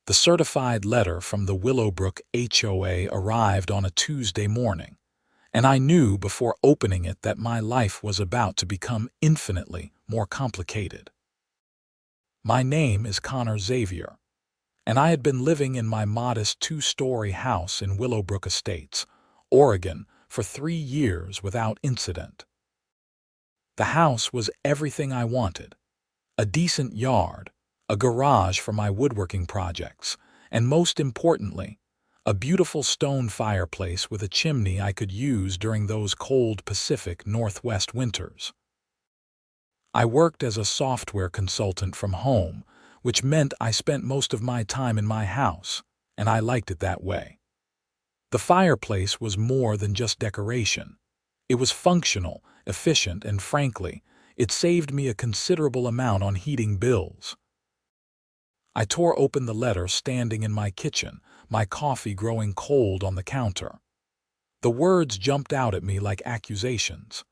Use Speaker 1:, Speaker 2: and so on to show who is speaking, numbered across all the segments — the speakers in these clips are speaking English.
Speaker 1: The certified letter from the Willowbrook HOA arrived on a Tuesday morning, and I knew before opening it that my life was about to become infinitely more complicated. My name is Xavier, and I had been living in my modest two-story house in Willowbrook Estates, Oregon, for 3 years without incident. The house was everything I wanted: a decent yard, a garage for my woodworking projects, and most importantly, a beautiful stone fireplace with a chimney I could use during those cold Pacific Northwest winters. I worked as a software consultant from home, which meant I spent most of my time in my house, and I liked it that way. The fireplace was more than just decoration. It was functional, efficient, and frankly, it saved me a considerable amount on heating bills. I tore open the letter standing in my kitchen, my coffee growing cold on the counter. The words jumped out at me like accusations: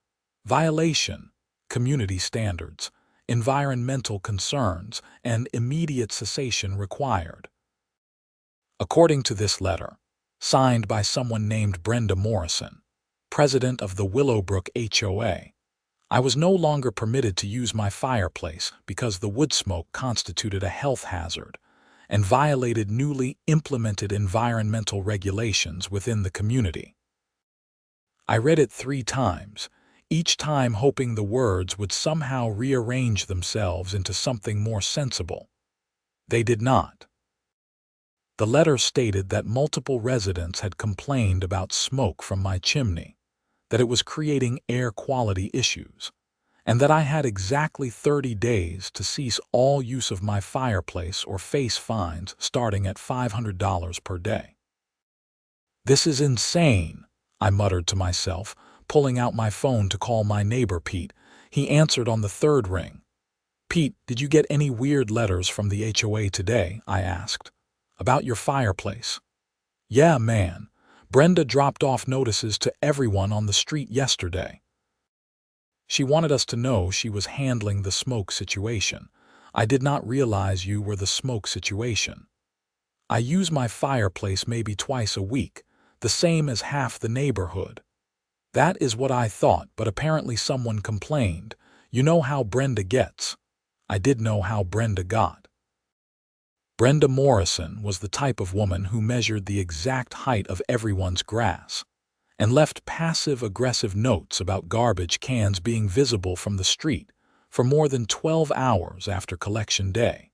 Speaker 1: violation, community standards, environmental concerns, and immediate cessation required. According to this letter, signed by someone named Brenda Morrison, president of the Willowbrook HOA, I was no longer permitted to use my fireplace because the wood smoke constituted a health hazard and violated newly implemented environmental regulations within the community. I read it 3 times, each time hoping the words would somehow rearrange themselves into something more sensible. They did not. The letter stated that multiple residents had complained about smoke from my chimney, that it was creating air quality issues, and that I had exactly 30 days to cease all use of my fireplace or face fines starting at $500 per day. "This is insane," I muttered to myself, pulling out my phone to call my neighbor Pete. He answered on the 3rd ring. "Pete, did you get any weird letters from the HOA today?" I asked. "About your fireplace?" "Yeah, man. Brenda dropped off notices to everyone on the street yesterday. She wanted us to know she was handling the smoke situation. I did not realize you were the smoke situation. I use my fireplace maybe twice a week, the same as half the neighborhood." That is what I thought, but apparently someone complained. You know how Brenda gets. I did know how Brenda got. Brenda Morrison was the type of woman who measured the exact height of everyone's grass and left passive-aggressive notes about garbage cans being visible from the street for more than 12 hours after collection day.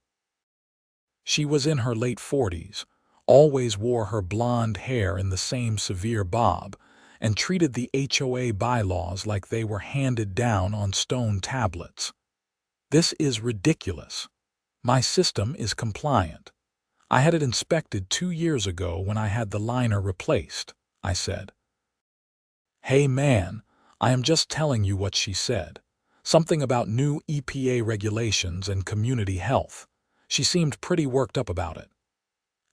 Speaker 1: She was in her late 40s, always wore her blonde hair in the same severe bob, and treated the HOA bylaws like they were handed down on stone tablets. "This is ridiculous. My system is compliant. I had it inspected 2 years ago when I had the liner replaced," I said. "Hey man, I am just telling you what she said. Something about new EPA regulations and community health." She seemed pretty worked up about it.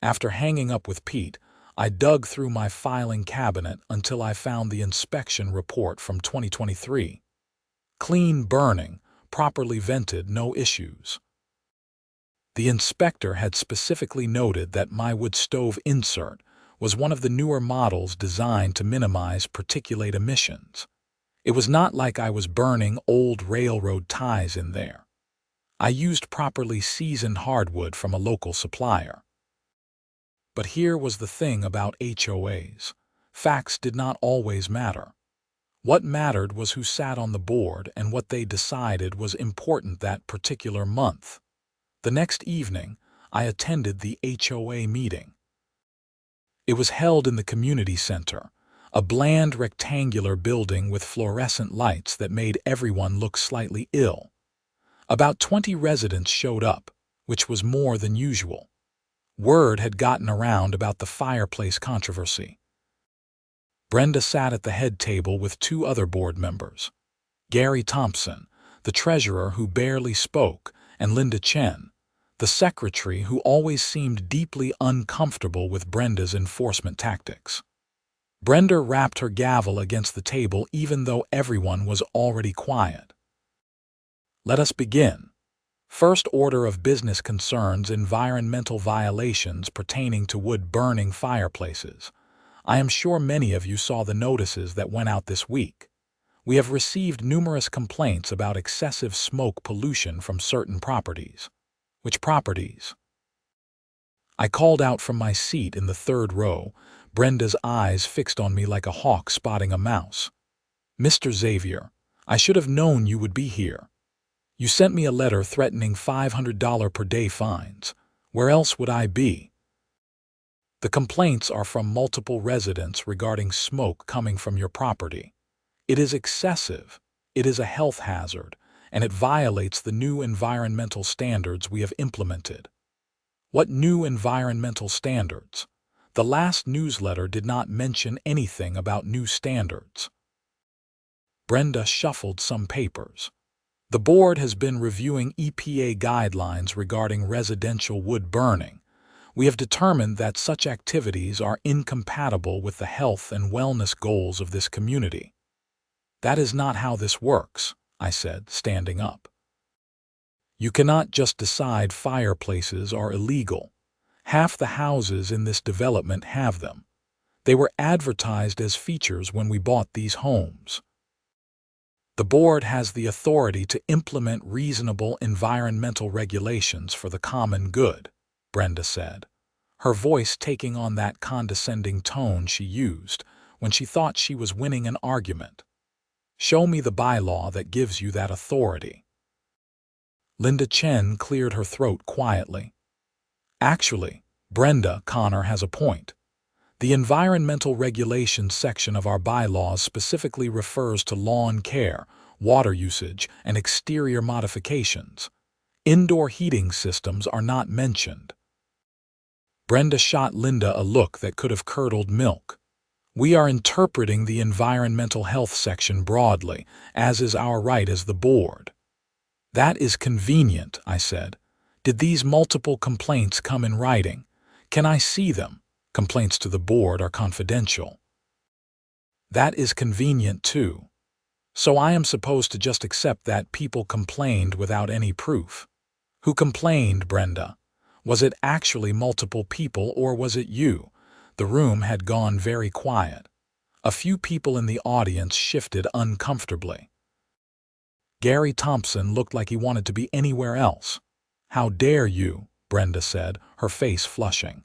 Speaker 1: After hanging up with Pete, I dug through my filing cabinet until I found the inspection report from 2023. Clean burning, properly vented, no issues. The inspector had specifically noted that my wood stove insert was one of the newer models designed to minimize particulate emissions. It was not like I was burning old railroad ties in there. I used properly seasoned hardwood from a local supplier. But here was the thing about HOAs. Facts did not always matter. What mattered was who sat on the board and what they decided was important that particular month. The next evening, I attended the HOA meeting. It was held in the community center, a bland rectangular building with fluorescent lights that made everyone look slightly ill. About 20 residents showed up, which was more than usual. Word had gotten around about the fireplace controversy. Brenda sat at the head table with 2 other board members: Gary Thompson, the treasurer who barely spoke, and Linda Chen, the secretary who always seemed deeply uncomfortable with Brenda's enforcement tactics. Brenda rapped her gavel against the table even though everyone was already quiet. "Let us begin. First order of business concerns environmental violations pertaining to wood-burning fireplaces. I am sure many of you saw the notices that went out this week. We have received numerous complaints about excessive smoke pollution from certain properties. Which properties? I called out from my seat in the third row, Brenda's eyes fixed on me like a hawk spotting a mouse. Mr. Xavier, I should have known you would be here. You sent me a letter threatening $500 per day fines. Where else would I be? The complaints are from multiple residents regarding smoke coming from your property. It is excessive, it is a health hazard, and it violates the new environmental standards we have implemented. What new environmental standards? The last newsletter did not mention anything about new standards. Brenda shuffled some papers. The board has been reviewing EPA guidelines regarding residential wood burning. We have determined that such activities are incompatible with the health and wellness goals of this community. That is not how this works, I said, standing up. You cannot just decide fireplaces are illegal. Half the houses in this development have them. They were advertised as features when we bought these homes. The board has the authority to implement reasonable environmental regulations for the common good, Brenda said, her voice taking on that condescending tone she used when she thought she was winning an argument. Show me the bylaw that gives you that authority. Linda Chen cleared her throat quietly. Actually, Brenda, Connor has a point. The environmental regulations section of our bylaws specifically refers to lawn care, water usage, and exterior modifications. Indoor heating systems are not mentioned. Brenda shot Linda a look that could have curdled milk. We are interpreting the environmental health section broadly, as is our right as the board. That is convenient, I said. Did these multiple complaints come in writing? Can I see them? Complaints to the board are confidential. That is convenient too. So I am supposed to just accept that people complained without any proof. Who complained, Brenda? Was it actually multiple people or was it you? The room had gone very quiet. A few people in the audience shifted uncomfortably. Gary Thompson looked like he wanted to be anywhere else. How dare you, Brenda said, her face flushing.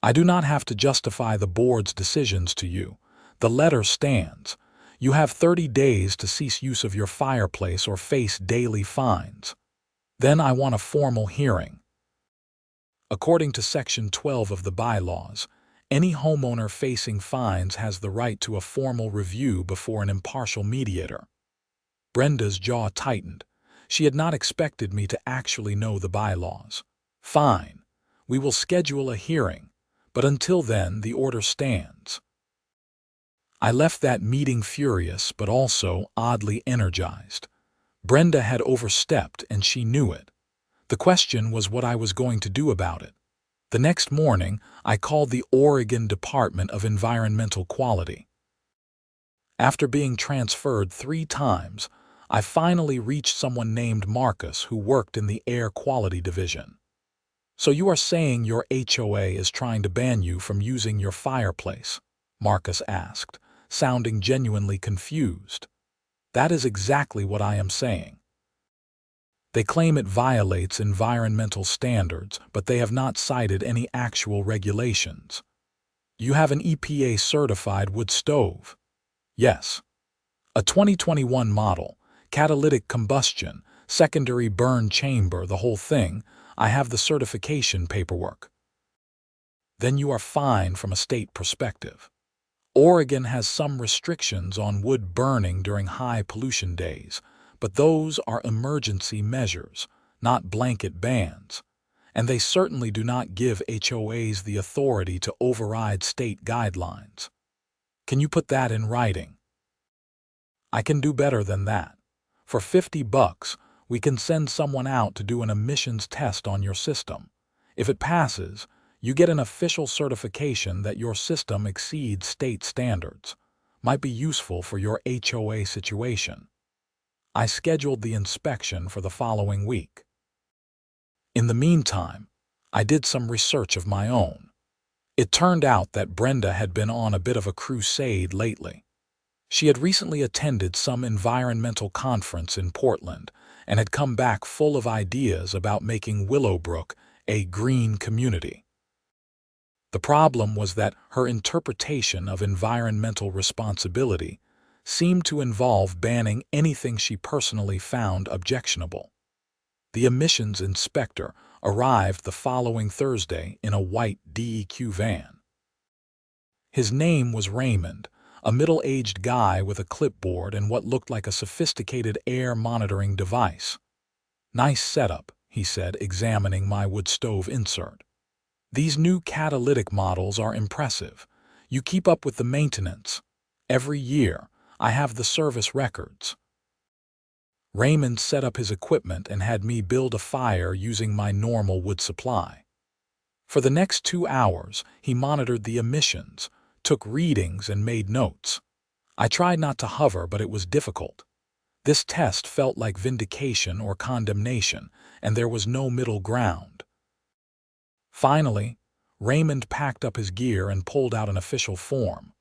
Speaker 1: I do not have to justify the board's decisions to you. The letter stands. You have 30 days to cease use of your fireplace or face daily fines. Then I want a formal hearing. According to Section 12 of the bylaws, any homeowner facing fines has the right to a formal review before an impartial mediator. Brenda's jaw tightened. She had not expected me to actually know the bylaws. Fine. We will schedule a hearing. But until then, the order stands. I left that meeting furious but also oddly energized. Brenda had overstepped and she knew it. The question was what I was going to do about it. The next morning, I called the Oregon Department of Environmental Quality. After being transferred 3 times, I finally reached someone named Marcus who worked in the Air Quality Division. So you are saying your HOA is trying to ban you from using your fireplace? Marcus asked, sounding genuinely confused. That is exactly what I am saying. They claim it violates environmental standards, but they have not cited any actual regulations. You have an EPA-certified wood stove? Yes. A 2021 model, catalytic combustion, secondary burn chamber, the whole thing. I have the certification paperwork. Then you are fine from a state perspective. Oregon has some restrictions on wood burning during high pollution days, but those are emergency measures, not blanket bans, and they certainly do not give HOAs the authority to override state guidelines. Can you put that in writing? I can do better than that. For $50, we can send someone out to do an emissions test on your system. If it passes, you get an official certification that your system exceeds state standards. Might be useful for your HOA situation. I scheduled the inspection for the following week. In the meantime, I did some research of my own. It turned out that Brenda had been on a bit of a crusade lately. She had recently attended some environmental conference in Portland and had come back full of ideas about making Willowbrook a green community. The problem was that her interpretation of environmental responsibility seemed to involve banning anything she personally found objectionable. The emissions inspector arrived the following Thursday in a white DEQ van. His name was Raymond, a middle-aged guy with a clipboard and what looked like a sophisticated air monitoring device. "Nice setup," he said, examining my wood stove insert. "These new catalytic models are impressive. You keep up with the maintenance. Every year, I have the service records." Raymond set up his equipment and had me build a fire using my normal wood supply. For the next 2 hours, he monitored the emissions, took readings, and made notes. I tried not to hover, but it was difficult. This test felt like vindication or condemnation, and there was no middle ground. Finally, Raymond packed up his gear and pulled out an official form.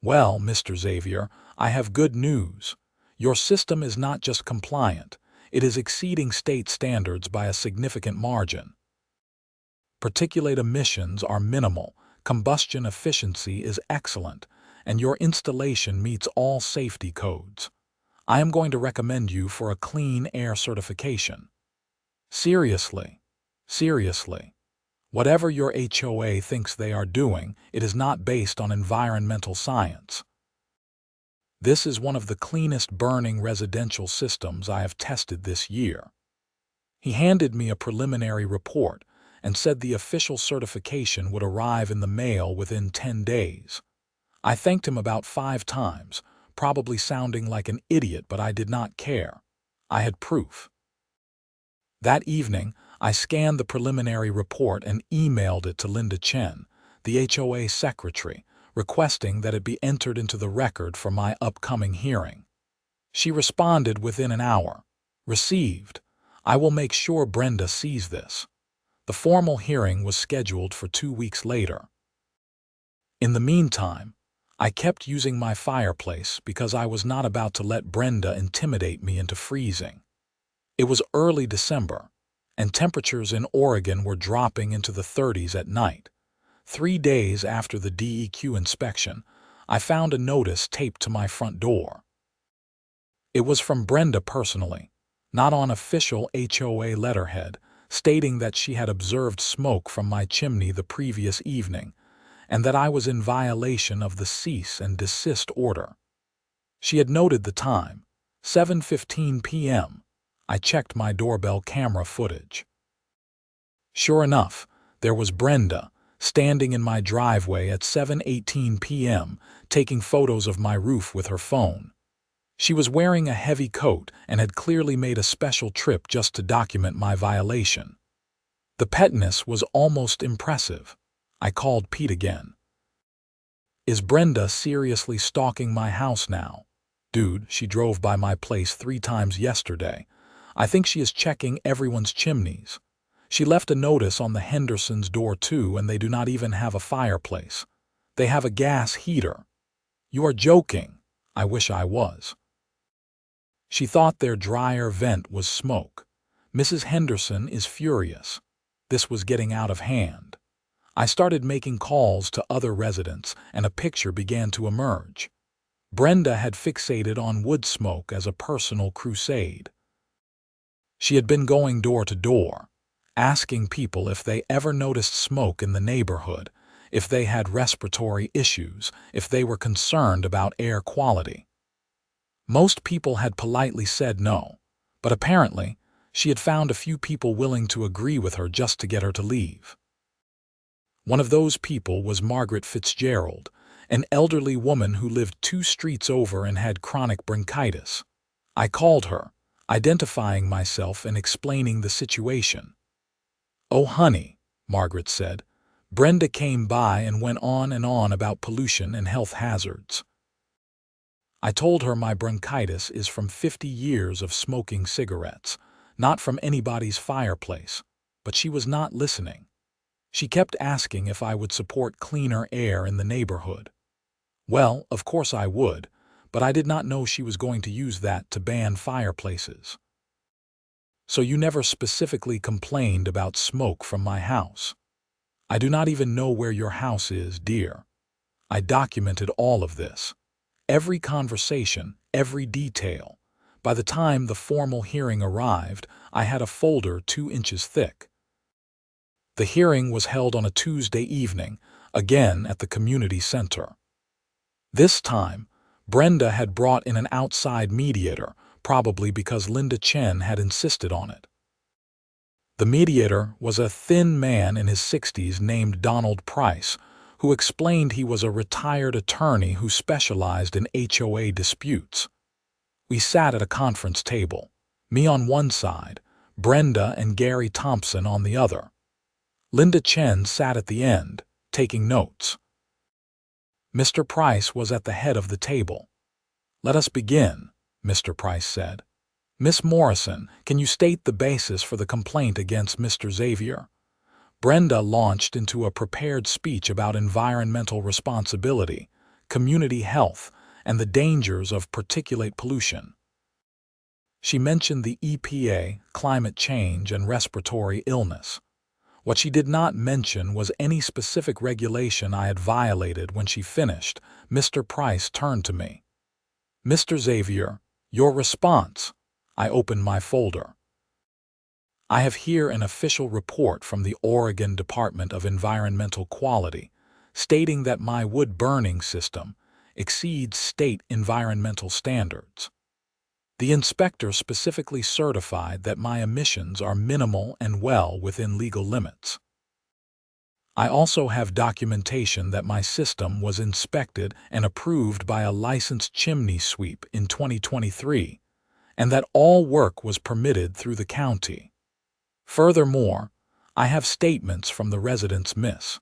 Speaker 1: "Well, Mr. Xavier, I have good news. Your system is not just compliant, it is exceeding state standards by a significant margin. Particulate emissions are minimal, combustion efficiency is excellent, and your installation meets all safety codes. I am going to recommend you for a clean air certification." Seriously, seriously. Whatever your HOA thinks they are doing, it is not based on environmental science. This is one of the cleanest burning residential systems I have tested this year. He handed me a preliminary report and said the official certification would arrive in the mail within 10 days. I thanked him about 5 times, probably sounding like an idiot, but I did not care. I had proof. That evening, I scanned the preliminary report and emailed it to Linda Chen, the HOA secretary, requesting that it be entered into the record for my upcoming hearing. She responded within an hour. "Received. I will make sure Brenda sees this." The formal hearing was scheduled for 2 weeks later. In the meantime, I kept using my fireplace because I was not about to let Brenda intimidate me into freezing. It was early December, and temperatures in Oregon were dropping into the 30s at night. 3 days after the DEQ inspection, I found a notice taped to my front door. It was from Brenda personally, not on official HOA letterhead, stating that she had observed smoke from my chimney the previous evening, and that I was in violation of the cease and desist order. She had noted the time, 7:15 p.m. I checked my doorbell camera footage. Sure enough, there was Brenda, standing in my driveway at 7:18 p.m., taking photos of my roof with her phone. She was wearing a heavy coat and had clearly made a special trip just to document my violation. The petness was almost impressive. I called Pete again. "Is Brenda seriously stalking my house now? Dude, she drove by my place 3 times yesterday. I think she is checking everyone's chimneys. She left a notice on the Hendersons' door too, and they do not even have a fireplace. They have a gas heater." "You are joking." I wish I was. "She thought their dryer vent was smoke. Mrs. Henderson is furious." This was getting out of hand. I started making calls to other residents, and a picture began to emerge. Brenda had fixated on Woodsmoke as a personal crusade. She had been going door to door, asking people if they ever noticed smoke in the neighborhood, if they had respiratory issues, if they were concerned about air quality. Most people had politely said no, but apparently, she had found a few people willing to agree with her just to get her to leave. One of those people was Margaret Fitzgerald, an elderly woman who lived 2 streets over and had chronic bronchitis. I called her, identifying myself and explaining the situation. "Oh, honey," Margaret said, "Brenda came by and went on and on about pollution and health hazards." I told her my bronchitis is from 50 years of smoking cigarettes, not from anybody's fireplace. but she was not listening. She kept asking if I would support cleaner air in the neighborhood. Well, of course I would, but I did not know she was going to use that to ban fireplaces. So you never specifically complained about smoke from my house. I do not even know where your house is, dear. I documented all of this. Every conversation, every detail. By the time the formal hearing arrived, I had a folder 2 inches thick. The hearing was held on a Tuesday evening, again at the community center. This time, Brenda had brought in an outside mediator, probably because Linda Chen had insisted on it. The mediator was a thin man in his 60s named Donald Price, who explained he was a retired attorney who specialized in HOA disputes. We sat at a conference table, me on one side, Brenda and Gary Thompson on the other. Linda Chen sat at the end, taking notes. Mr. Price was at the head of the table. "Let us begin," Mr. Price said. "Miss Morrison, can you state the basis for the complaint against Mr. Xavier?" Brenda launched into a prepared speech about environmental responsibility, community health, and the dangers of particulate pollution. She mentioned the EPA, climate change, and respiratory illness. What she did not mention was any specific regulation I had violated. When she finished, Mr. Price turned to me. "Mr. Xavier, your response." I opened my folder. "I have here an official report from the Oregon Department of Environmental Quality, stating that my wood-burning system exceeds state environmental standards. The inspector specifically certified that my emissions are minimal and well within legal limits. I also have documentation that my system was inspected and approved by a licensed chimney sweep in 2023, and that all work was permitted through the county. Furthermore, I have statements from the residents Miss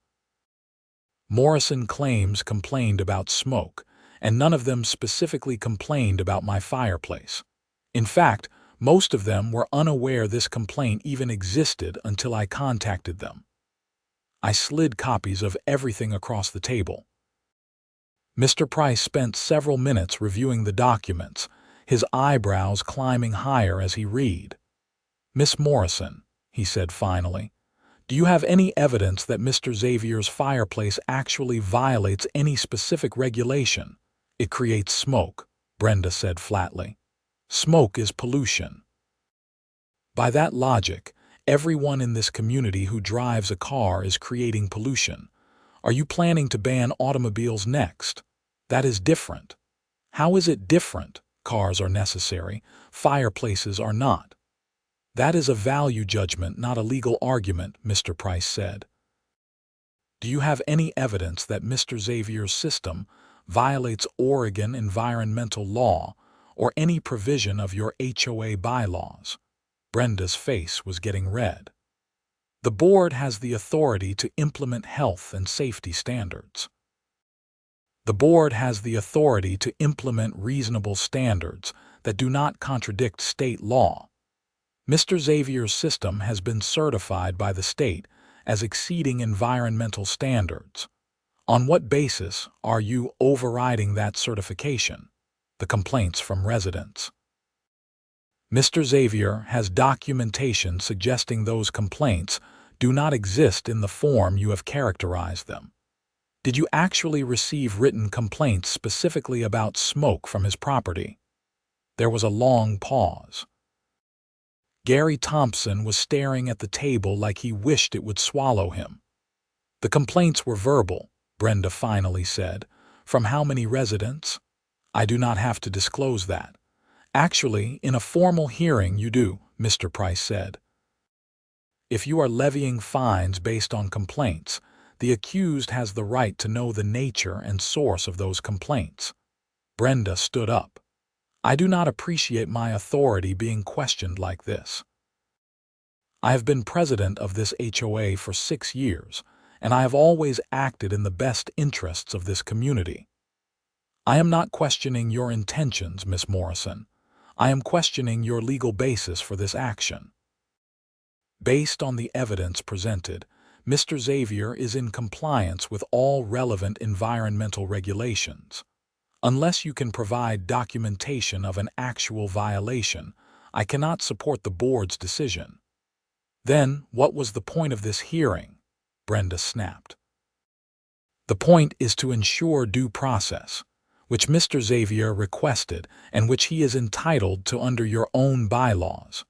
Speaker 1: Morrison claims complained about smoke, and none of them specifically complained about my fireplace. In fact, most of them were unaware this complaint even existed until I contacted them. I slid copies of everything across the table. Mr. Price spent several minutes reviewing the documents, his eyebrows climbing higher as he read. "Miss Morrison," he said finally, "do you have any evidence that Mr. Xavier's fireplace actually violates any specific regulation?" "It creates smoke," Brenda said flatly. "Smoke is pollution. By that logic, everyone in this community who drives a car is creating pollution. Are you planning to ban automobiles next? That is different." "How is it different? Cars are necessary, fireplaces are not." "That is a value judgment, not a legal argument," Mr. Price said. "Do you have any evidence that Mr. Xavier's system violates Oregon environmental law or any provision of your HOA bylaws?" Brenda's face was getting red. "The board has the authority to implement health and safety standards. The board has the authority to implement reasonable standards that do not contradict state law. Mr. Xavier's system has been certified by the state as exceeding environmental standards. On what basis are you overriding that certification?" The complaints from residents. "Mr. Xavier has documentation suggesting those complaints do not exist in the form you have characterized them." "Did you actually receive written complaints specifically about smoke from his property?" There was a long pause. Gary Thompson was staring at the table like he wished it would swallow him. "The complaints were verbal," Brenda finally said. "From how many residents?" "I do not have to disclose that." "Actually, in a formal hearing you do," Mr. Price said. "If you are levying fines based on complaints, the accused has the right to know the nature and source of those complaints." Brenda stood up. "I do not appreciate my authority being questioned like this. I have been president of this HOA for 6 years, and I have always acted in the best interests of this community. I am not questioning your intentions, Miss Morrison. I am questioning your legal basis for this action." Based on the evidence presented, Mr. Xavier is in compliance with all relevant environmental regulations. Unless you can provide documentation of an actual violation, I cannot support the board's decision." "Then, what was the point of this hearing?" Brenda snapped. "The point is to ensure due process, which Mr. Xavier requested and which he is entitled to under your own bylaws."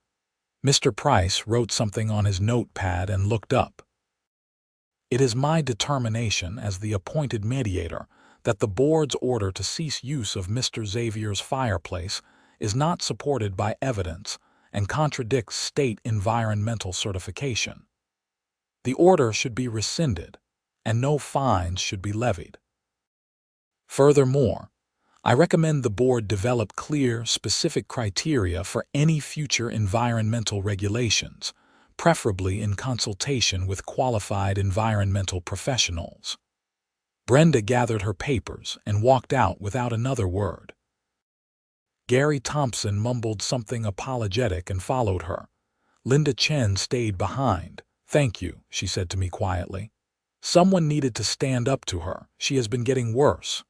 Speaker 1: Mr. Price wrote something on his notepad and looked up. "It is my determination as the appointed mediator that the board's order to cease use of Mr. Xavier's fireplace is not supported by evidence and contradicts state environmental certification. The order should be rescinded, and no fines should be levied. Furthermore, I recommend the board develop clear, specific criteria for any future environmental regulations, preferably in consultation with qualified environmental professionals." Brenda gathered her papers and walked out without another word. Gary Thompson mumbled something apologetic and followed her. Linda Chen stayed behind. "Thank you," she said to me quietly. "Someone needed to stand up to her. She has been getting worse."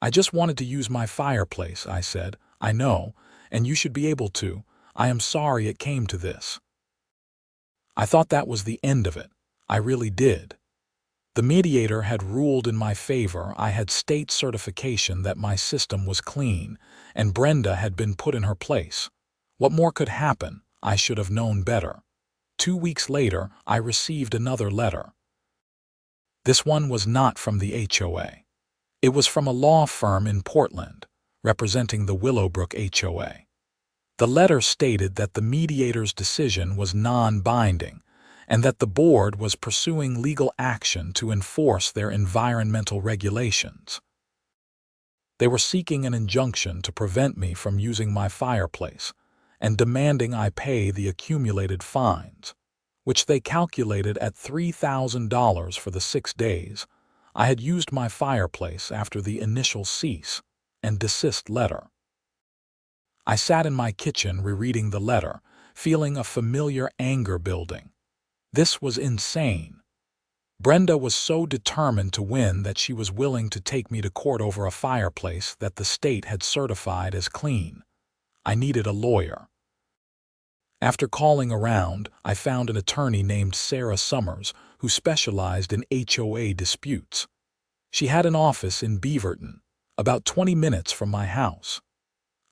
Speaker 1: "I just wanted to use my fireplace," I said. "I know, and you should be able to. I am sorry it came to this." I thought that was the end of it. I really did. The mediator had ruled in my favor. I had state certification that my system was clean, and Brenda had been put in her place. What more could happen? I should have known better. 2 weeks later, I received another letter. This one was not from the HOA. It was from a law firm in Portland, representing the Willowbrook HOA. The letter stated that the mediator's decision was non-binding, and that the board was pursuing legal action to enforce their environmental regulations. They were seeking an injunction to prevent me from using my fireplace and demanding I pay the accumulated fines, which they calculated at $3,000 for the 6 days I had used my fireplace after the initial cease and desist letter. I sat in my kitchen rereading the letter, feeling a familiar anger building. This was insane. Brenda was so determined to win that she was willing to take me to court over a fireplace that the state had certified as clean. I needed a lawyer. After calling around, I found an attorney named Sarah Summers who specialized in HOA disputes. She had an office in Beaverton, about 20 minutes from my house.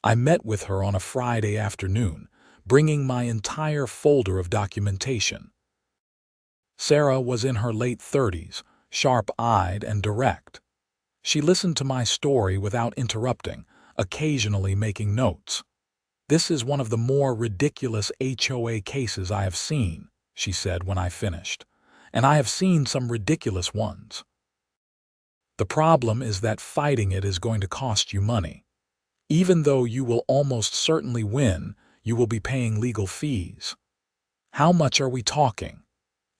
Speaker 1: I met with her on a Friday afternoon, bringing my entire folder of documentation. Sarah was in her late 30s, sharp-eyed and direct. She listened to my story without interrupting, occasionally making notes. "This is one of the more ridiculous HOA cases I have seen," she said when I finished, "and I have seen some ridiculous ones. The problem is that fighting it is going to cost you money. Even though you will almost certainly win, you will be paying legal fees. How much are we talking?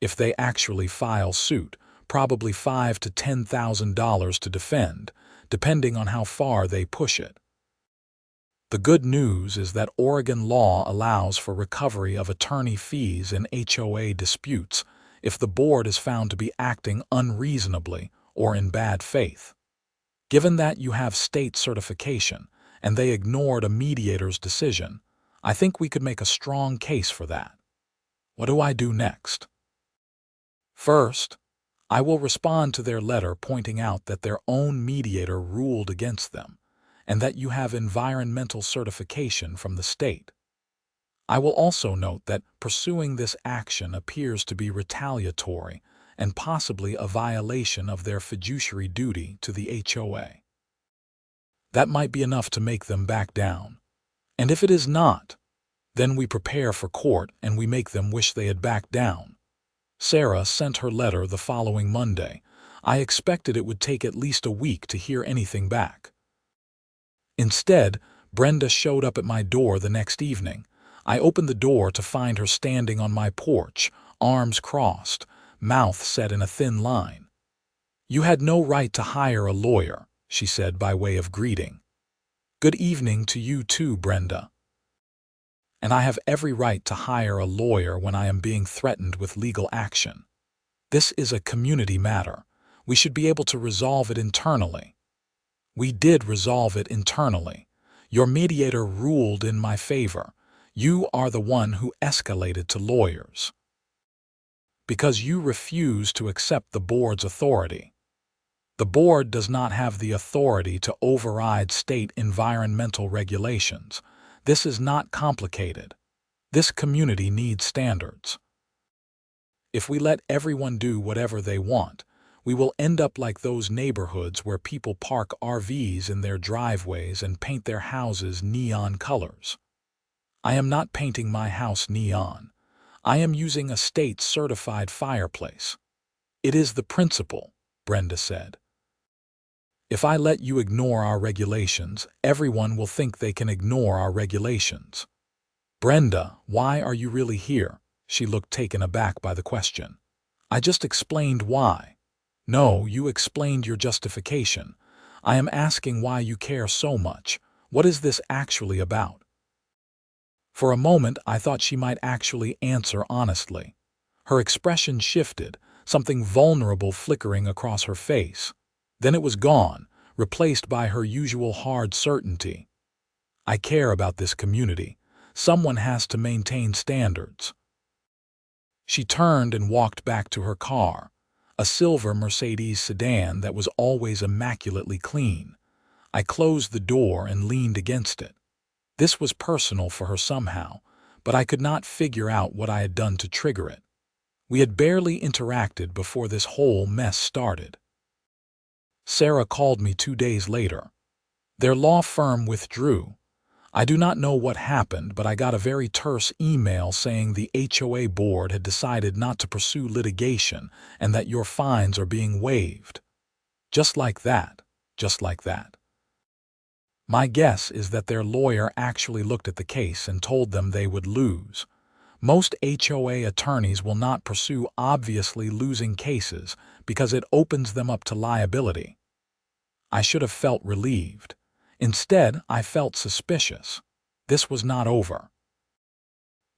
Speaker 1: If they actually file suit, probably $5,000 to $10,000 to defend, depending on how far they push it. The good news is that Oregon law allows for recovery of attorney fees in HOA disputes if the board is found to be acting unreasonably or in bad faith. Given that you have state certification and they ignored a mediator's decision, I think we could make a strong case for that. What do I do next? First, I will respond to their letter pointing out that their own mediator ruled against them and that you have environmental certification from the state. I will also note that pursuing this action appears to be retaliatory and possibly a violation of their fiduciary duty to the HOA. That might be enough to make them back down. And if it is not, then we prepare for court and we make them wish they had backed down. Sarah sent her letter the following Monday. I expected it would take at least a week to hear anything back. Instead, Brenda showed up at my door the next evening. I opened the door to find her standing on my porch, arms crossed, mouth set in a thin line. "You had no right to hire a lawyer," she said by way of greeting. "Good evening to you too, Brenda." and I have every right to hire a lawyer when I am being threatened with legal action. This is a community matter. We should be able to resolve it internally." "We did resolve it internally. Your mediator ruled in my favor. You are the one who escalated to lawyers because you refuse to accept the board's authority. The board does not have the authority to override state environmental regulations. This is not complicated. This community needs standards. If we let everyone do whatever they want, we will end up like those neighborhoods where people park RVs in their driveways and paint their houses neon colors. I am not painting my house neon. I am using a state-certified fireplace. It is the principle," Brenda said. "If I let you ignore our regulations, everyone will think they can ignore our regulations." "Brenda, why are you really here?" She looked taken aback by the question. "I just explained why." "No, you explained your justification. I am asking why you care so much. What is this actually about?" For a moment, I thought she might actually answer honestly. Her expression shifted, something vulnerable flickering across her face. Then it was gone, replaced by her usual hard certainty. "I care about this community. Someone has to maintain standards." She turned and walked back to her car, a silver Mercedes sedan that was always immaculately clean. I closed the door and leaned against it. This was personal for her somehow, but I could not figure out what I had done to trigger it. We had barely interacted before this whole mess started. Sarah called me 2 days later. Their law firm withdrew. I do not know what happened, but I got a very terse email saying the HOA board had decided not to pursue litigation and that your fines are being waived. Just like that. Just like that. My guess is that their lawyer actually looked at the case and told them they would lose. Most HOA attorneys will not pursue obviously losing cases because it opens them up to liability. I should have felt relieved. Instead, I felt suspicious. This was not over.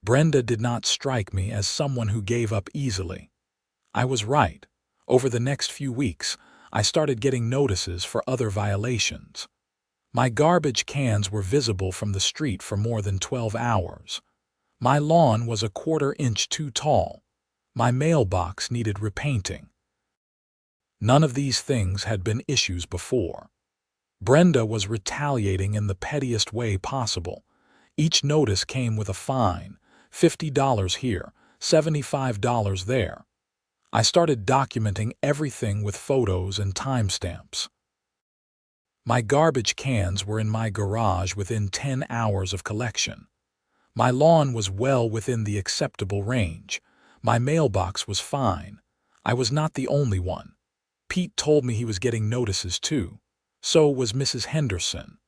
Speaker 1: Brenda did not strike me as someone who gave up easily. I was right. Over the next few weeks, I started getting notices for other violations. My garbage cans were visible from the street for more than 12 hours. My lawn was a 1/4 inch too tall. My mailbox needed repainting. None of these things had been issues before. Brenda was retaliating in the pettiest way possible. Each notice came with a fine, $50 here, $75 there. I started documenting everything with photos and timestamps. My garbage cans were in my garage within 10 hours of collection. My lawn was well within the acceptable range. My mailbox was fine. I was not the only one. Pete told me he was getting notices too. So was Mrs. Henderson.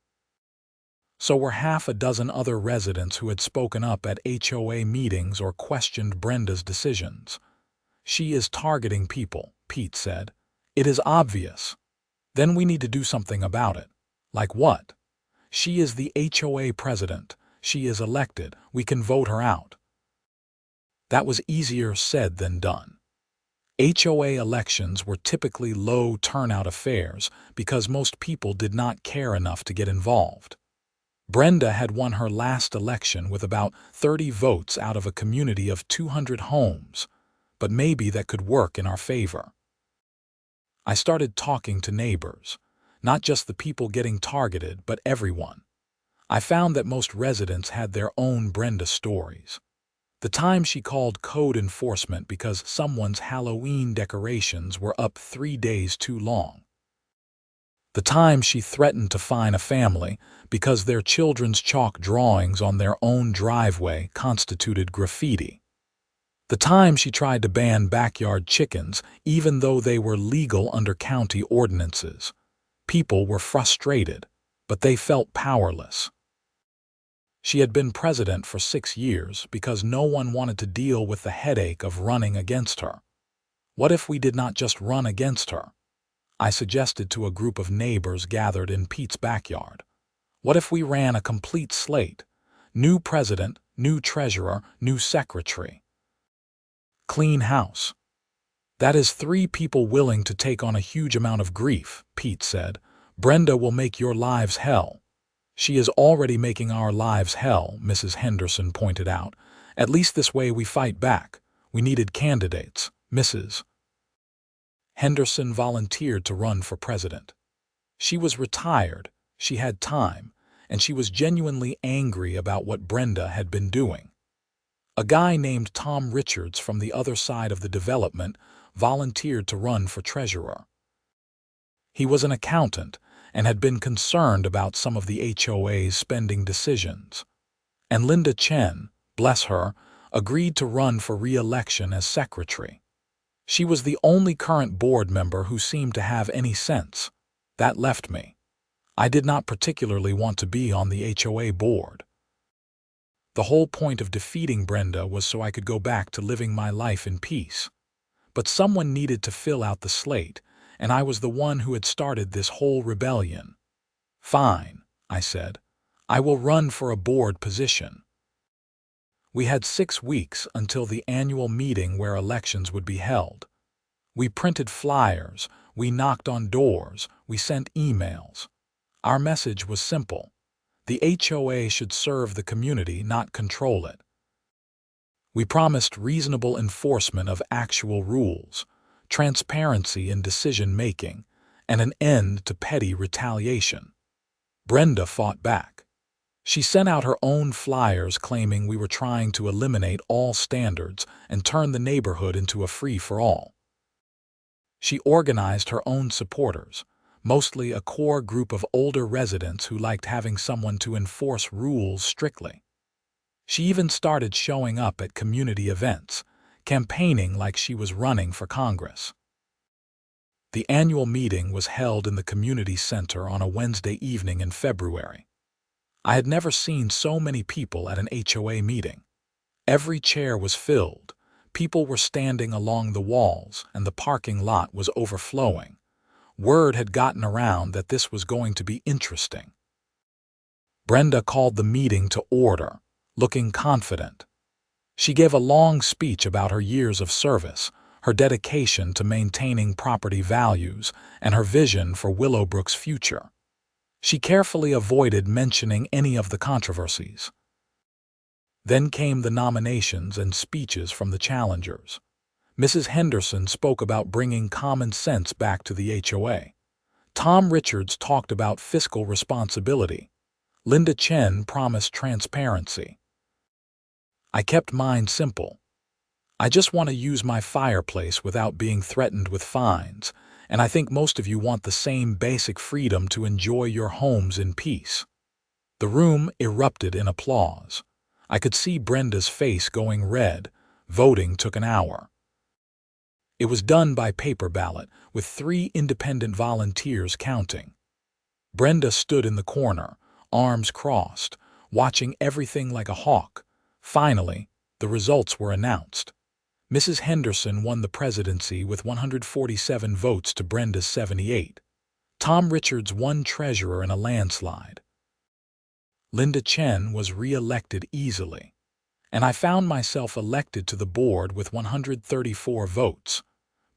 Speaker 1: So were half a dozen other residents who had spoken up at HOA meetings or questioned Brenda's decisions. "She is targeting people," Pete said. "It is obvious. Then we need to do something about it." "Like what?" "She is the HOA president. She is elected. We can vote her out." That was easier said than done. HOA elections were typically low turnout affairs because most people did not care enough to get involved. Brenda had won her last election with about 30 votes out of a community of 200 homes, but maybe that could work in our favor. I started talking to neighbors, not just the people getting targeted, but everyone. I found that most residents had their own Brenda stories. The time she called code enforcement because someone's Halloween decorations were up 3 days too long. The time she threatened to fine a family because their children's chalk drawings on their own driveway constituted graffiti. The time she tried to ban backyard chickens even though they were legal under county ordinances. People were frustrated, but they felt powerless. She had been president for 6 years because no one wanted to deal with the headache of running against her. What if we did not just run against her? I suggested to a group of neighbors gathered in Pete's backyard. What if we ran a complete slate? New president, New treasurer, new secretary. Clean house. That is 3 people willing to take on a huge amount of grief, Pete said. Brenda will make your lives hell. She is already making our lives hell, Mrs. Henderson pointed out. At least this way we fight back. We needed candidates. Mrs. Henderson volunteered to run for president. She was retired, she had time, and she was genuinely angry about what Brenda had been doing. A guy named Tom Richards from the other side of the development volunteered to run for treasurer. He was an accountant and had been concerned about some of the HOA's spending decisions. And Linda Chen, bless her, agreed to run for re-election as secretary. She was the only current board member who seemed to have any sense. That left me. I did not particularly want to be on the HOA board. The whole point of defeating Brenda was so I could go back to living my life in peace. But someone needed to fill out the slate, and I was the one who had started this whole rebellion. Fine, I said. I will run for a board position. We had 6 weeks until the annual meeting where elections would be held. We printed flyers, we knocked on doors, we sent emails. Our message was simple. The HOA should serve the community, not control it. We promised reasonable enforcement of actual rules, transparency in decision-making, and an end to petty retaliation. Brenda fought back. She sent out her own flyers claiming we were trying to eliminate all standards and turn the neighborhood into a free-for-all. She organized her own supporters, mostly a core group of older residents who liked having someone to enforce rules strictly. She even started showing up at community events, campaigning like she was running for Congress. The annual meeting was held in the community center on a Wednesday evening in February. I had never seen so many people at an HOA meeting. Every chair was filled, people were standing along the walls, and the parking lot was overflowing. Word had gotten around that this was going to be interesting. Brenda called the meeting to order, looking confident. She gave a long speech about her years of service, her dedication to maintaining property values, and her vision for Willowbrook's future. She carefully avoided mentioning any of the controversies. Then came the nominations and speeches from the challengers. Mrs. Henderson spoke about bringing common sense back to the HOA. Tom Richards talked about fiscal responsibility. Linda Chen promised transparency. I kept mine simple. I just want to use my fireplace without being threatened with fines, and I think most of you want the same basic freedom to enjoy your homes in peace. The room erupted in applause. I could see Brenda's face going red. Voting took an hour. It was done by paper ballot, with 3 independent volunteers counting. Brenda stood in the corner, arms crossed, watching everything like a hawk. Finally, the results were announced. Mrs. Henderson won the presidency with 147 votes to Brenda's 78. Tom Richards won treasurer in a landslide. Linda Chen was re-elected easily, and I found myself elected to the board with 134 votes.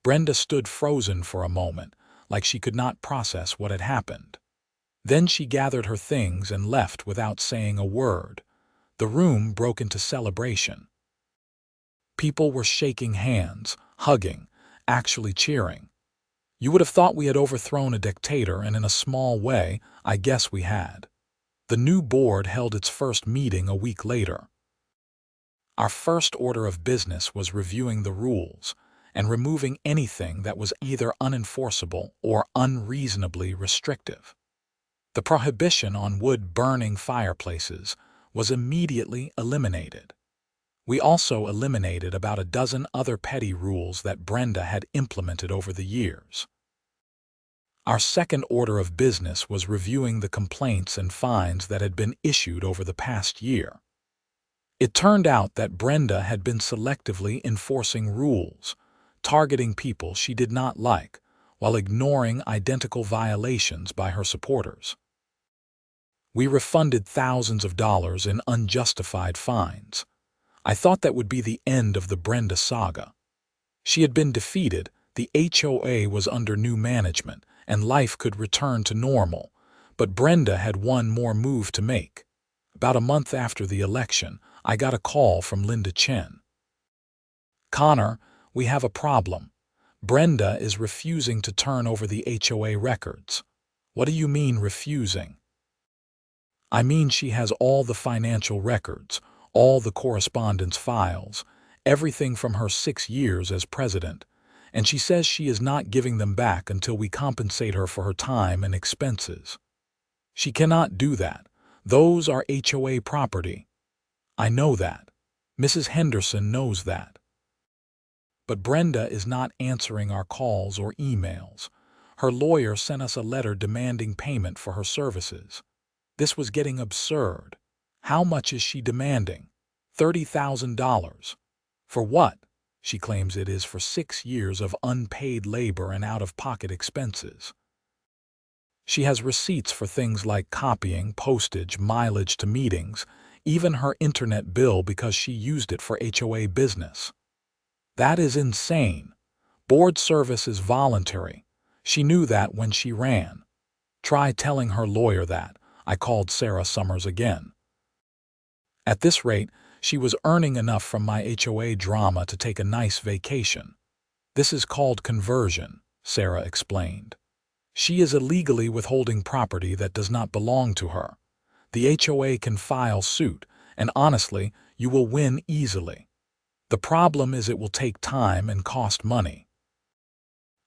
Speaker 1: Brenda stood frozen for a moment, like she could not process what had happened. Then she gathered her things and left without saying a word. The room broke into celebration. People were shaking hands, hugging, actually cheering. You would have thought we had overthrown a dictator, and in a small way, I guess we had. The new board held its first meeting a week later. Our first order of business was reviewing the rules and removing anything that was either unenforceable or unreasonably restrictive. The prohibition on wood-burning fireplaces was immediately eliminated. We also eliminated about a dozen other petty rules that Brenda had implemented over the years. Our second order of business was reviewing the complaints and fines that had been issued over the past year. It turned out that Brenda had been selectively enforcing rules, targeting people she did not like, while ignoring identical violations by her supporters. We refunded thousands of dollars in unjustified fines. I thought that would be the end of the Brenda saga. She had been defeated, the HOA was under new management, and life could return to normal. But Brenda had one more move to make. About a month after the election, I got a call from Linda Chen. "Connor, we have a problem. Brenda is refusing to turn over the HOA records." "What do you mean refusing?" "I mean she has all the financial records, all the correspondence files, everything from her 6 years as president, and she says she is not giving them back until we compensate her for her time and expenses." "She cannot do that. Those are HOA property." "I know that. Mrs. Henderson knows that. But Brenda is not answering our calls or emails. Her lawyer sent us a letter demanding payment for her services. This was getting absurd. How much is she demanding? $30,000. For what? She claims it is for 6 years of unpaid labor and out-of-pocket expenses. She has receipts for things like copying, postage, mileage to meetings, even her internet bill because she used it for HOA business. That is insane. Board service is voluntary. She knew that when she ran. Try telling her lawyer that. I called Sarah Summers again. At this rate, she was earning enough from my HOA drama to take a nice vacation. "This is called conversion," Sarah explained. "She is illegally withholding property that does not belong to her. The HOA can file suit, and honestly, you will win easily. The problem is it will take time and cost money."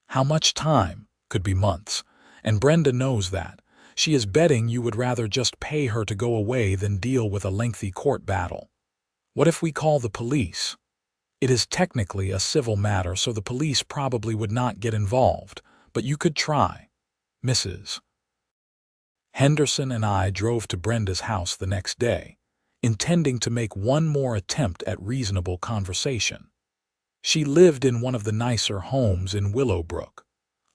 Speaker 1: "How much time?" "Could be months, and Brenda knows that. She is betting you would rather just pay her to go away than deal with a lengthy court battle." "What if we call the police?" "It is technically a civil matter, so the police probably would not get involved, but you could try." Mrs. Henderson and I drove to Brenda's house the next day, intending to make one more attempt at reasonable conversation. She lived in one of the nicer homes in Willowbrook,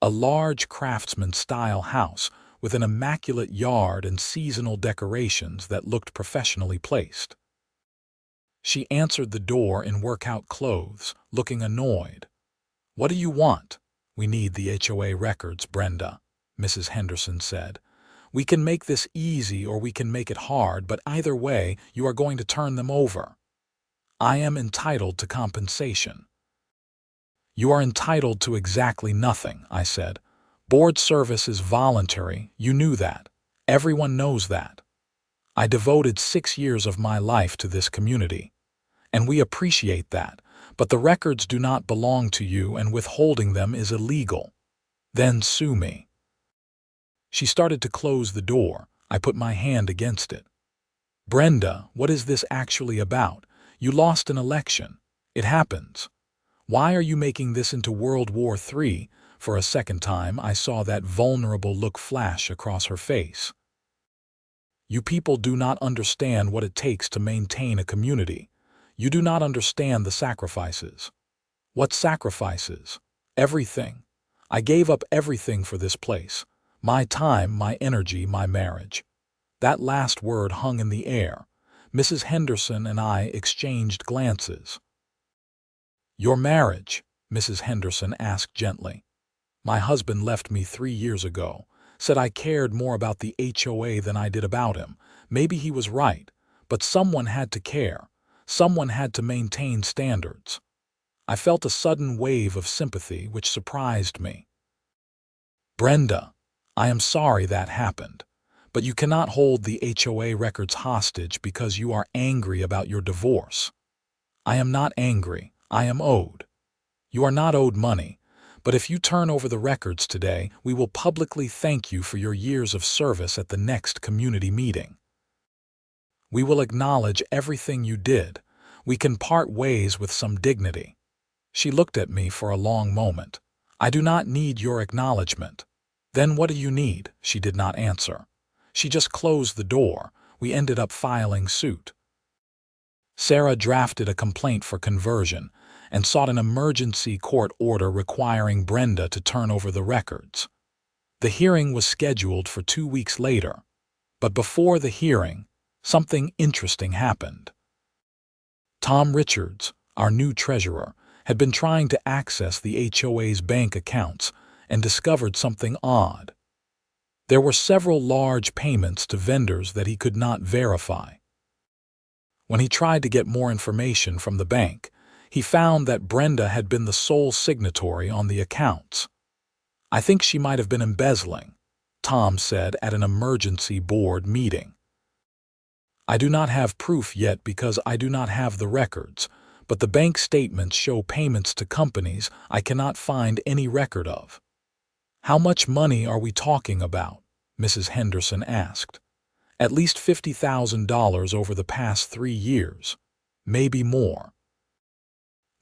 Speaker 1: a large craftsman-style house with an immaculate yard and seasonal decorations that looked professionally placed. She answered the door in workout clothes, looking annoyed. "What do you want?" "We need the HOA records, Brenda," Mrs. Henderson said. "We can make this easy or we can make it hard, but either way, you are going to turn them over." "I am entitled to compensation." "You are entitled to exactly nothing," I said. "Board service is voluntary, you knew that. Everyone knows that. I devoted 6 years of my life to this community, and we appreciate that, but the records do not belong to you and withholding them is illegal. Then sue me." She started to close the door. I put my hand against it. "Brenda, what is this actually about? You lost an election. It happens. Why are you making this into World War III?" For a second time, I saw that vulnerable look flash across her face. "You people do not understand what it takes to maintain a community. You do not understand the sacrifices." "What sacrifices?" "Everything. I gave up everything for this place. My time, my energy, my marriage." That last word hung in the air. Mrs. Henderson and I exchanged glances. "Your marriage?" Mrs. Henderson asked gently. "My husband left me 3 years ago, said I cared more about the HOA than I did about him. Maybe he was right, but someone had to care. Someone had to maintain standards." I felt a sudden wave of sympathy which surprised me. "Brenda, I am sorry that happened, but you cannot hold the HOA records hostage because you are angry about your divorce." "I am not angry. I am owed." "You are not owed money, but if you turn over the records today, we will publicly thank you for your years of service at the next community meeting. We will acknowledge everything you did. We can part ways with some dignity." She looked at me for a long moment. "I do not need your acknowledgement." "Then what do you need?" She did not answer. She just closed the door. We ended up filing suit. Sarah drafted a complaint for conversion and sought an emergency court order requiring Brenda to turn over the records. The hearing was scheduled for 2 weeks later. But before the hearing, something interesting happened. Tom Richards, our new treasurer, had been trying to access the HOA's bank accounts and discovered something odd. There were several large payments to vendors that he could not verify. When he tried to get more information from the bank, he found that Brenda had been the sole signatory on the accounts. "I think she might have been embezzling," Tom said at an emergency board meeting. "I do not have proof yet because I do not have the records, but the bank statements show payments to companies I cannot find any record of." "How much money are we talking about?" Mrs. Henderson asked. "At least $50,000 over the past 3 years, maybe more."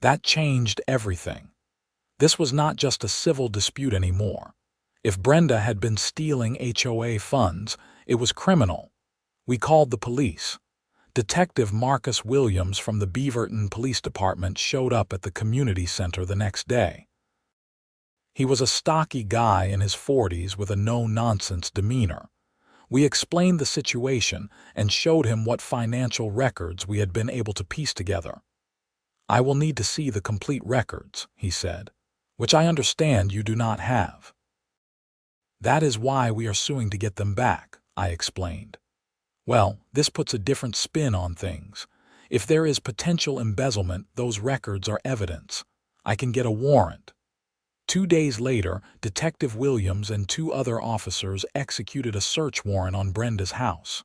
Speaker 1: That changed everything. This was not just a civil dispute anymore. If Brenda had been stealing HOA funds, it was criminal. We called the police. Detective Marcus Williams from the Beaverton Police Department showed up at the community center the next day. He was a stocky guy in his 40s with a no-nonsense demeanor. We explained the situation and showed him what financial records we had been able to piece together. "I will need to see the complete records," he said, "which I understand you do not have." "That is why we are suing to get them back," I explained. "Well, this puts a different spin on things. If there is potential embezzlement, those records are evidence. I can get a warrant." 2 days later, Detective Williams and 2 other officers executed a search warrant on Brenda's house.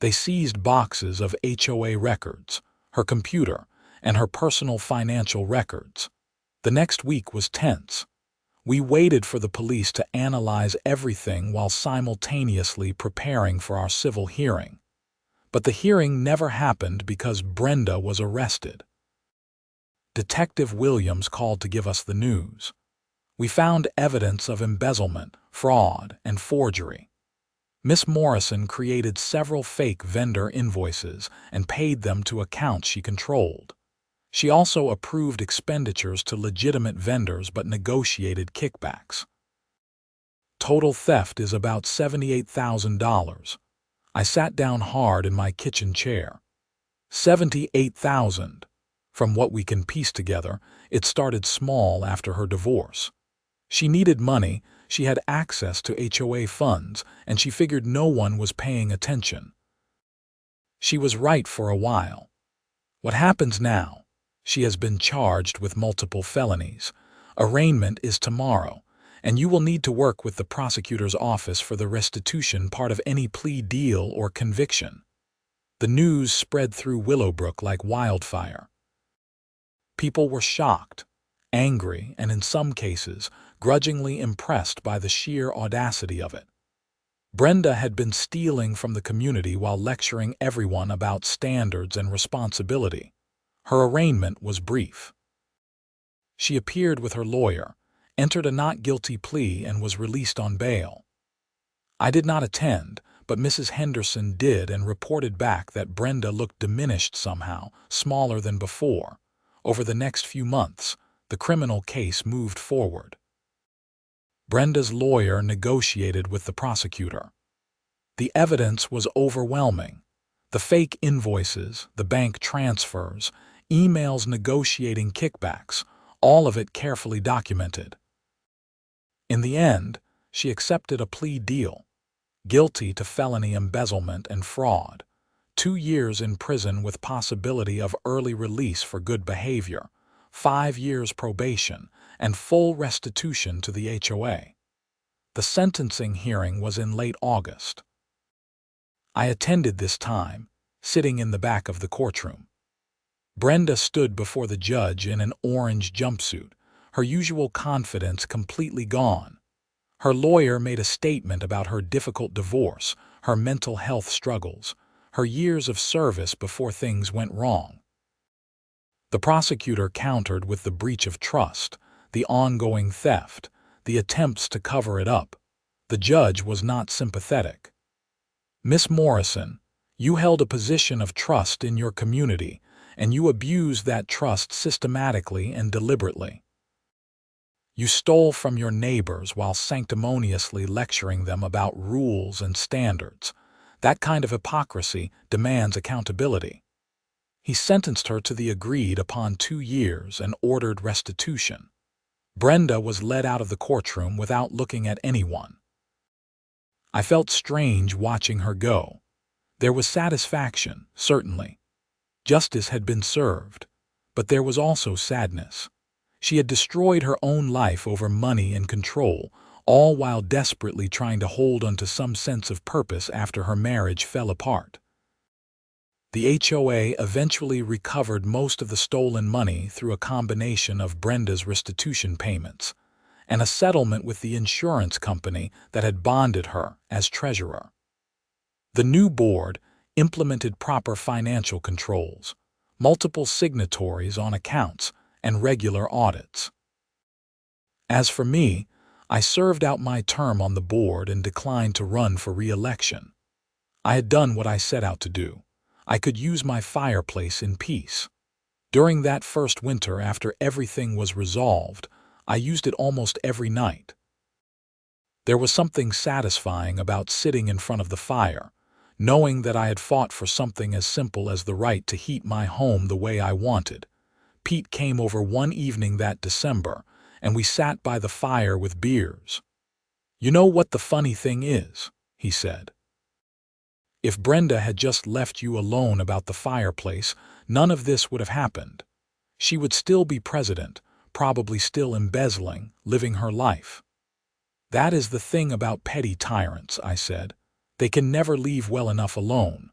Speaker 1: They seized boxes of HOA records, her computer, and her personal financial records. The next week was tense. We waited for the police to analyze everything while simultaneously preparing for our civil hearing. But the hearing never happened because Brenda was arrested. Detective Williams called to give us the news. We found evidence of embezzlement, fraud, and forgery. Miss Morrison created several fake vendor invoices and paid them to accounts she controlled. She also approved expenditures to legitimate vendors but negotiated kickbacks. Total theft is about $78,000. I sat down hard in my kitchen chair. $78,000. From what we can piece together, it started small after her divorce. She needed money, she had access to HOA funds, and she figured no one was paying attention. She was right for a while. What happens now? She has been charged with multiple felonies. Arraignment is tomorrow, and you will need to work with the prosecutor's office for the restitution part of any plea deal or conviction. The news spread through Willowbrook like wildfire. People were shocked, angry, and in some cases, grudgingly impressed by the sheer audacity of it. Brenda had been stealing from the community while lecturing everyone about standards and responsibility. Her arraignment was brief. She appeared with her lawyer, entered a not guilty plea, and was released on bail. I did not attend, but Mrs. Henderson did and reported back that Brenda looked diminished somehow, smaller than before. Over the next few months, the criminal case moved forward. Brenda's lawyer negotiated with the prosecutor. The evidence was overwhelming. The fake invoices, the bank transfers, emails negotiating kickbacks, all of it carefully documented. In the end, she accepted a plea deal. Guilty to felony embezzlement and fraud. 2 years in prison with possibility of early release for good behavior, 5 years probation, and full restitution to the HOA. The sentencing hearing was in late August. I attended this time, sitting in the back of the courtroom. Brenda stood before the judge in an orange jumpsuit, her usual confidence completely gone. Her lawyer made a statement about her difficult divorce, her mental health struggles, her years of service before things went wrong. The prosecutor countered with the breach of trust, the ongoing theft, the attempts to cover it up. The judge was not sympathetic. "Miss Morrison, you held a position of trust in your community, and you abused that trust systematically and deliberately. You stole from your neighbors while sanctimoniously lecturing them about rules and standards. That kind of hypocrisy demands accountability. He sentenced her to the agreed upon 2 years and ordered restitution. Brenda was led out of the courtroom without looking at anyone. I felt strange watching her go. There was satisfaction, certainly. Justice had been served. But there was also sadness. She had destroyed her own life over money and control, all while desperately trying to hold onto some sense of purpose after her marriage fell apart. The HOA eventually recovered most of the stolen money through a combination of Brenda's restitution payments and a settlement with the insurance company that had bonded her as treasurer. The new board implemented proper financial controls, multiple signatories on accounts, and regular audits. As for me, I served out my term on the board and declined to run for re-election. I had done what I set out to do. I could use my fireplace in peace. During that first winter after everything was resolved, I used it almost every night. There was something satisfying about sitting in front of the fire, knowing that I had fought for something as simple as the right to heat my home the way I wanted. Pete came over one evening that December, and we sat by the fire with beers. "You know what the funny thing is," he said. "If Brenda had just left you alone about the fireplace, none of this would have happened. She would still be president, probably still embezzling, living her life." "That is the thing about petty tyrants," I said. "They can never leave well enough alone.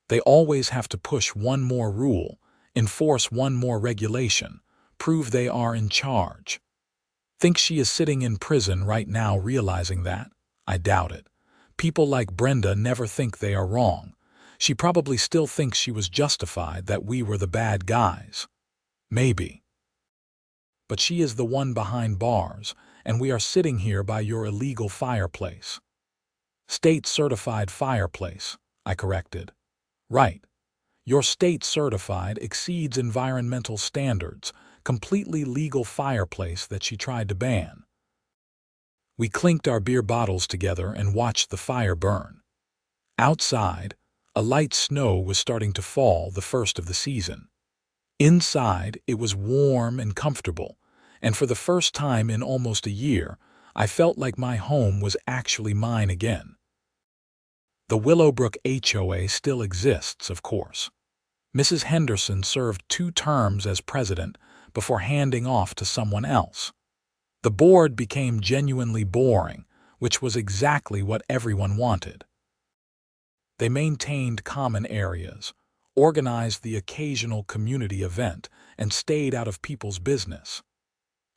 Speaker 1: They always have to push one more rule, enforce one more regulation, prove they are in charge." Think she is sitting in prison right now realizing that? I doubt it. People like Brenda never think they are wrong. She probably still thinks she was justified, that we were the bad guys. Maybe. But she is the one behind bars, and we are sitting here by your illegal fireplace. State-certified fireplace, I corrected. Right. Your state-certified exceeds environmental standards, completely legal fireplace that she tried to ban. We clinked our beer bottles together and watched the fire burn. Outside, a light snow was starting to fall, the first of the season. Inside, it was warm and comfortable, and for the first time in almost a year, I felt like my home was actually mine again. The Willowbrook HOA still exists, of course. Mrs. Henderson served 2 terms as president before handing off to someone else. The board became genuinely boring, which was exactly what everyone wanted. They maintained common areas, organized the occasional community event, and stayed out of people's business.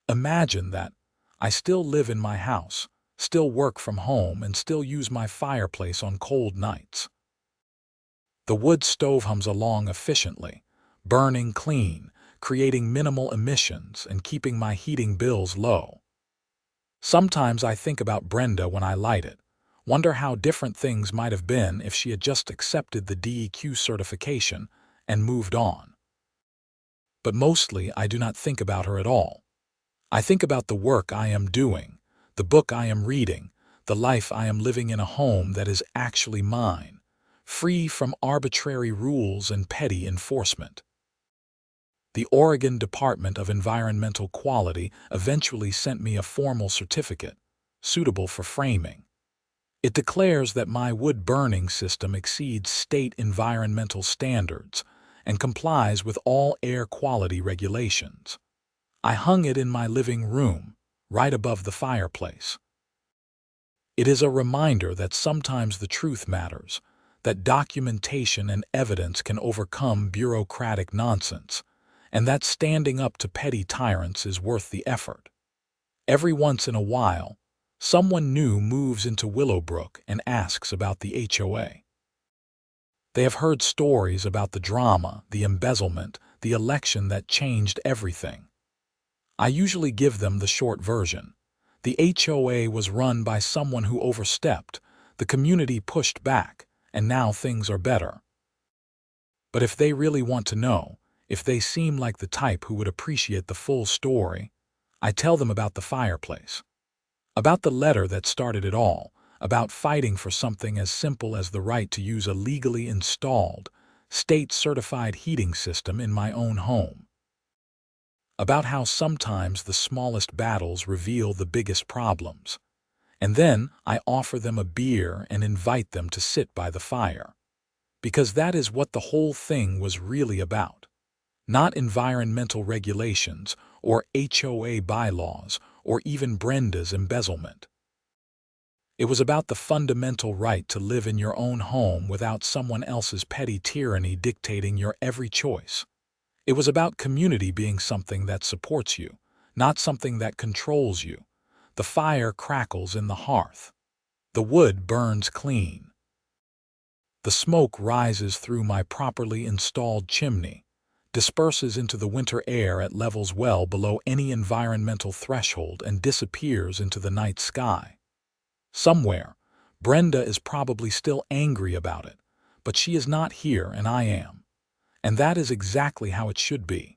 Speaker 1: Imagine that. I still live in my house, still work from home, and still use my fireplace on cold nights. The wood stove hums along efficiently, burning clean, creating minimal emissions, and keeping my heating bills low. Sometimes I think about Brenda when I light it, wonder how different things might have been if she had just accepted the DEQ certification and moved on. But mostly I do not think about her at all. I think about the work I am doing, the book I am reading, the life I am living in a home that is actually mine, free from arbitrary rules and petty enforcement. The Oregon Department of Environmental Quality eventually sent me a formal certificate, suitable for framing. It declares that my wood burning system exceeds state environmental standards and complies with all air quality regulations. I hung it in my living room, right above the fireplace. It is a reminder that sometimes the truth matters, that documentation and evidence can overcome bureaucratic nonsense, and that standing up to petty tyrants is worth the effort. Every once in a while, someone new moves into Willowbrook and asks about the HOA. They have heard stories about the drama, the embezzlement, the election that changed everything. I usually give them the short version. The HOA was run by someone who overstepped, the community pushed back, and now things are better. But if they really want to know, if they seem like the type who would appreciate the full story, I tell them about the fireplace, about the letter that started it all, about fighting for something as simple as the right to use a legally installed, state-certified heating system in my own home, about how sometimes the smallest battles reveal the biggest problems. And then I offer them a beer and invite them to sit by the fire. Because that is what the whole thing was really about. Not environmental regulations, or HOA bylaws, or even Brenda's embezzlement. It was about the fundamental right to live in your own home without someone else's petty tyranny dictating your every choice. It was about community being something that supports you, not something that controls you. The fire crackles in the hearth. The wood burns clean. The smoke rises through my properly installed chimney, disperses into the winter air at levels well below any environmental threshold, and disappears into the night sky. Somewhere, Brenda is probably still angry about it, but she is not here and I am. And that is exactly how it should be.